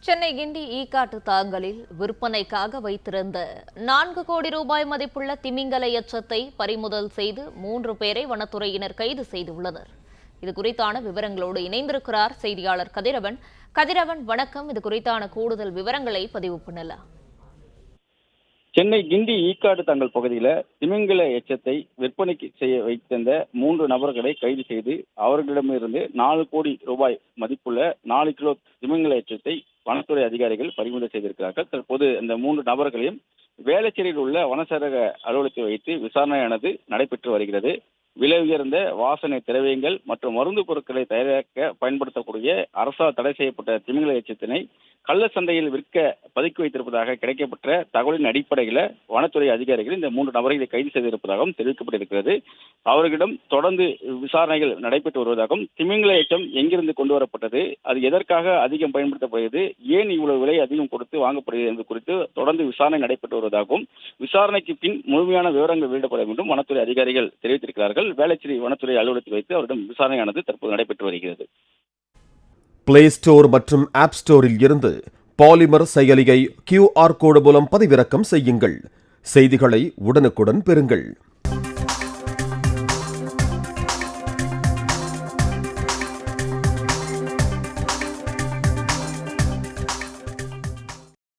சென்னை கிண்டி ஈக்காட்டு தாங்கலில் விற்பனைக்காக வைத்திருந்த 4 கோடி ரூபாய் மதிப்புள்ள திமிங்கல எச்சத்தை பறிமுதல் செய்து 3 பேரை வனத்துறையினர் கைது செய்துள்ளனர். இது குறித்தான விவரங்களோடு இணைந்திருக்கிறார் செய்தியாளர் கதிரவன். கதிரவன், வணக்கம். இது குறித்தான கூடுதல் விவரங்களை பதிவு பண்ணலாம். சென்னை கிண்டி ஈக்காடு தங்கள் பகுதியில் திமிங்கல எச்சத்தை விற்பனைக்கு செய்ய வைத்திருந்த 3 நபர்களை கைது செய்து அவர்களிடமிருந்து 4 கோடி ரூபாய் மதிப்புள்ள 4 கிலோ திமிங்கல எச்சத்தை வனத்துறை அதிகாரிகள் பறிமுதல் செய்திருக்கிறார்கள். தற்போது இந்த 3 நபர்களையும் வேளச்சேரியில் உள்ள வனச்சரக அலுவலகத்தில் வைத்து விசாரணையானது நடைபெற்று வருகிறது. விலை உயர்ந்த வாசனை திரவியங்கள் மற்றும் மருந்து பொருட்களை தயாரிக்க பயன்படுத்தக்கூடிய அரசால் தடை செய்யப்பட்ட திமிங்கல எச்சத்தினை கள்ள சந்தையில் விற்க பதுக்கி வைத்திருப்பதாக கிடைக்கப்பட்ட தகவலின் அடிப்படையில் வனத்துறை அதிகாரிகள் இந்த 3 நபர்களை கைது செய்திருப்பதாகவும் தெரிவிக்கப்பட்டிருக்கிறது. அவர்களிடம் தொடர்ந்து விசாரணைகள் நடைபெற்று வருவதாகவும், திமிங்கல எச்சம் எங்கிருந்து கொண்டு வரப்பட்டது, அது எதற்காக அதிகம் பயன்படுத்தப்படுகிறது, ஏன் இவ்வளவு விலை அதிகம் கொடுத்து வாங்கப்படுகிறது என்பது குறித்து தொடர்ந்து விசாரணை நடைபெற்று வருவதாகவும், விசாரணைக்கு பின் முழுமையான விவரங்கள் வெளியிடப்படும் என்றும் வனத்துறை அதிகாரிகள் தெரிவித்திருக்கிறார்கள். வேளச்சேரி வனத்துறை அலுவலகத்தில் வைத்து அவரிடம் விசாரணையானது தற்போது நடைபெற்று வருகிறது. பிளே ஸ்டோர் மற்றும் ஆப் ஸ்டோரில் இருந்து பாலிமர் செயலியை QR கோடு மூலம் பதிவிறக்கம் செய்யுங்கள். செய்திகளை உடனுக்குடன் பெறுங்கள்.